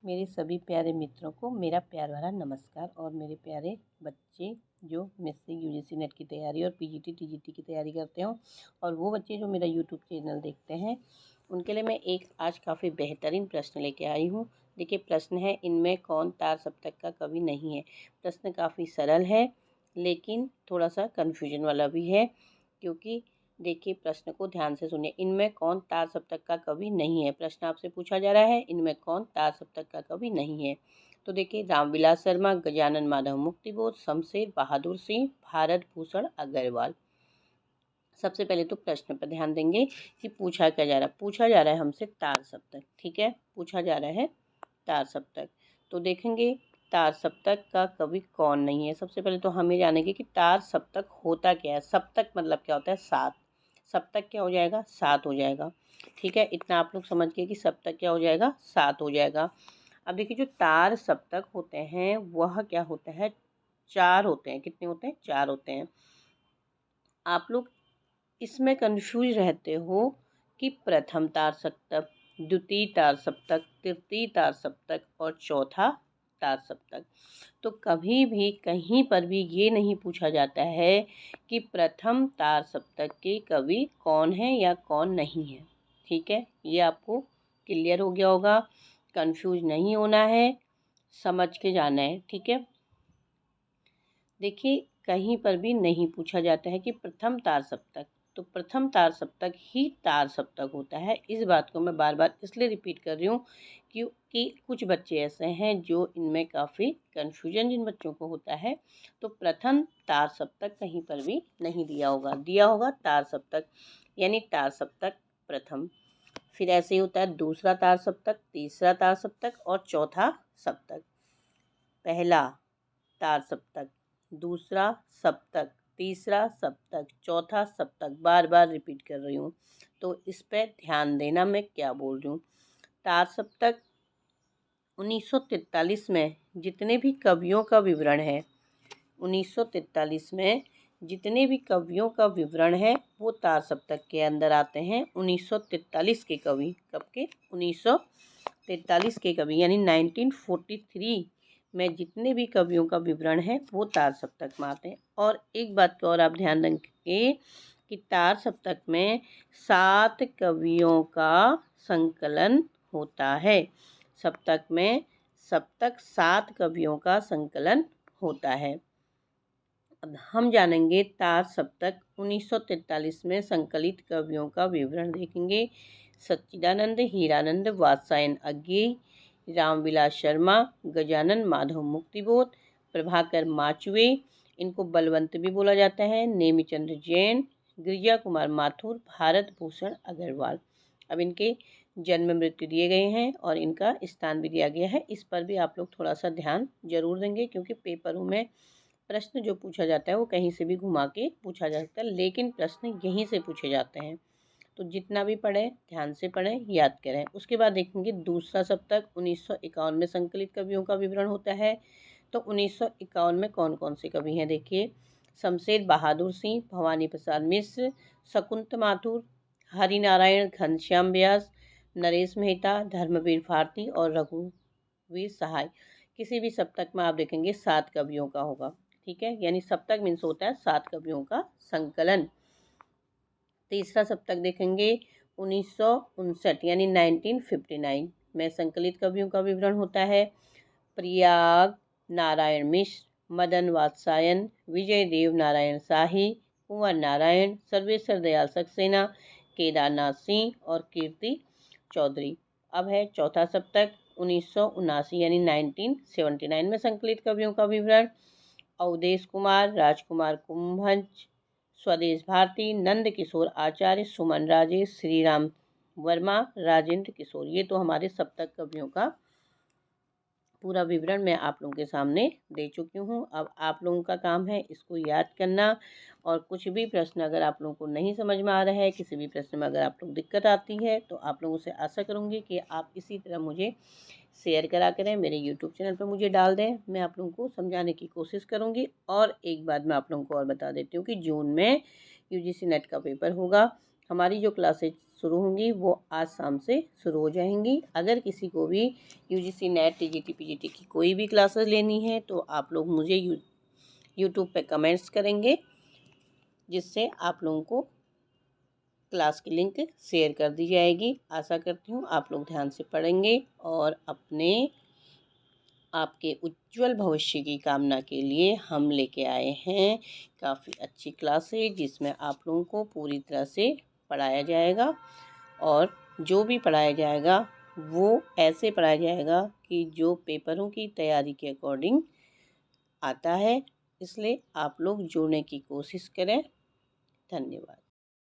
मेरे सभी प्यारे मित्रों को मेरा प्यार भरा नमस्कार। और मेरे प्यारे बच्चे जो मैट्रिक यूजीसी नेट की तैयारी और पीजीटी टीजीटी की तैयारी करते हो, और वो बच्चे जो मेरा यूट्यूब चैनल देखते हैं, उनके लिए मैं एक आज काफ़ी बेहतरीन प्रश्न लेके आई हूँ। देखिए, प्रश्न है, इनमें कौन तार सप्तक का कवि नहीं है। प्रश्न काफ़ी सरल है लेकिन थोड़ा सा कन्फ्यूजन वाला भी है, क्योंकि देखिए, प्रश्न को ध्यान से सुनिए। इनमें कौन तार सप्तक का कवि नहीं है। प्रश्न आपसे पूछा जा रहा है, इनमें कौन तार सप्तक का कवि नहीं है। तो देखिए, रामविलास शर्मा, गजानन माधव मुक्तिबोध, शमशेर बहादुर सिंह, भारत भूषण अग्रवाल। सबसे पहले तो प्रश्न पर ध्यान देंगे कि पूछा क्या जा रहा है। पूछा जा रहा है हमसे तार सप्तक, ठीक है, पूछा जा रहा है तार सप्तक। तो देखेंगे तार सप्तक का कवि कौन नहीं है। सबसे पहले तो हमें जानेंगे कि तार सप्तक होता क्या है। सप्तक मतलब क्या होता है, सात। सप्तक क्या हो जाएगा, सात हो जाएगा, ठीक है। इतना आप लोग समझ गए कि सप्तक क्या हो जाएगा, सात हो जाएगा। अब देखिए, जो तार सप्तक होते हैं वह क्या होता है, चार होते हैं। कितने होते हैं, चार होते हैं। आप लोग इसमें कंफ्यूज रहते हो कि प्रथम तार सप्तक, द्वितीय तार सप्तक, तृतीय तार सप्तक और चौथा तार सप्तक। तो कभी भी कहीं पर भी ये नहीं पूछा जाता है कि प्रथम तार सप्तक के कवि कौन है या कौन नहीं है, ठीक है। ये आपको क्लियर हो गया होगा, कंफ्यूज नहीं होना है, समझ के जाना है, ठीक है। देखिए, कहीं पर भी नहीं पूछा जाता है कि प्रथम तार सप्तक, तो प्रथम तार सप्तक ही तार सप्तक होता है। इस बात को मैं बार बार इसलिए रिपीट कर रही हूँ क्योंकि कुछ बच्चे ऐसे हैं जो इनमें काफ़ी कन्फ्यूजन जिन बच्चों को होता है। तो प्रथम तार सप्तक कहीं पर भी नहीं दिया होगा, दिया होगा तार सप्तक, यानी तार सप्तक प्रथम। फिर ऐसे ही होता है दूसरा तार सप्तक, तीसरा तार सप्तक और चौथा सप्तक। पहला तार सप्तक, दूसरा सप्तक, तीसरा सप्तक, चौथा सप्तक। बार बार रिपीट कर रही हूँ, तो इस पर ध्यान देना मैं क्या बोल रही हूँ। तार सप्तक 1943 में जितने भी कवियों का विवरण है, 1943 में जितने भी कवियों का विवरण है वो तार सप्तक के अंदर आते हैं। 1943 के कवि, कब के, 1943 के कवि, यानी 1943 में जितने भी कवियों का विवरण है वो तार सप्तक में आते हैं। और एक बात को और आप ध्यान रखेंगे कि तार सप्तक में 7 कवियों का संकलन होता है। सप्तक में 7 कवियों का संकलन होता है। अब हम जानेंगे तार सप्तक 1943 में संकलित कवियों का विवरण देखेंगे। सच्चिदानंद, हीरानंद, वात्स्यायन अज्ञेय, रामविलास शर्मा, गजानन माधव मुक्तिबोध, प्रभाकर माचवे, इनको बलवंत भी बोला जाता है, नेमिचंद्र जैन, गिरिजा कुमार माथुर, भारत भूषण अग्रवाल। अब इनके जन्म मृत्यु दिए गए हैं और इनका स्थान भी दिया गया है। इस पर भी आप लोग थोड़ा सा ध्यान जरूर देंगे, क्योंकि पेपरों में प्रश्न जो पूछा जाता है वो कहीं से भी घुमा के पूछा जा सकता है, लेकिन प्रश्न यहीं से पूछे जाते हैं। तो जितना भी पढ़ें ध्यान से पढ़ें, याद करें। उसके बाद देखेंगे दूसरा सप्तक 1951 में संकलित कवियों का विवरण होता है। तो 1951 में कौन कौन से कवि हैं, देखिए। शमशेर बहादुर सिंह, भवानी प्रसाद मिश्र, शकुंत माथुर, हरिनारायण घनश्याम व्यास, नरेश मेहता, धर्मवीर भारती और रघुवीर सहाय। किसी भी सप्तक में आप देखेंगे 7 कवियों का होगा, ठीक है, यानी सप्तक मीन्स होता है 7 कवियों का संकलन। तीसरा सप्तक देखेंगे 1959 यानी 1959 में संकलित कवियों का विवरण होता है। प्रयाग नारायण मिश्र, मदन वात्स्यायन, विजय देव नारायण शाही, कुंवर नारायण, सर्वेश्वर दयाल सक्सेना, केदारनाथ सिंह और कीर्ति चौधरी। अब है चौथा सप्तक 1979 यानी 1979 में संकलित कवियों का विवरण। अवधेश कुमार, राजकुमार कुंभज, स्वदेश भारती, नंद किशोर आचार्य, सुमन राजेश, श्रीराम वर्मा, राजेंद्र किशोर। ये तो हमारे सप्तक कवियों का पूरा विवरण मैं आप लोगों के सामने दे चुकी हूँ। अब आप लोगों का काम है इसको याद करना। और कुछ भी प्रश्न अगर आप लोगों को नहीं समझ में आ रहा है, किसी भी प्रश्न में अगर आप लोग दिक्कत आती है, तो आप लोगों से आशा करूँगी कि आप इसी तरह मुझे शेयर करा करें, मेरे यूट्यूब चैनल पर मुझे डाल दें। मैं आप लोगों को समझाने की कोशिश करूँगी। और एक बात मैं आप लोगों को और बता देती हूँ कि जून में यूजीसी नेट का पेपर होगा। हमारी जो क्लासेज शुरू होंगी वो आज शाम से शुरू हो जाएंगी। अगर किसी को भी यूजीसी नेट टीजीटी पीजीटी की कोई भी क्लासेस लेनी है तो आप लोग मुझे यूट्यूब पे कमेंट्स करेंगे, जिससे आप लोगों को क्लास की लिंक शेयर कर दी जाएगी। आशा करती हूँ आप लोग ध्यान से पढ़ेंगे और अपने आपके उज्जवल भविष्य की कामना के लिए हम लेके आए हैं काफ़ी अच्छी क्लासेज, जिसमें आप लोगों को पूरी तरह से पढ़ाया जाएगा। और जो भी पढ़ाया जाएगा वो ऐसे पढ़ाया जाएगा कि जो पेपरों की तैयारी के अकॉर्डिंग आता है। इसलिए आप लोग जुड़ने की कोशिश करें। धन्यवाद।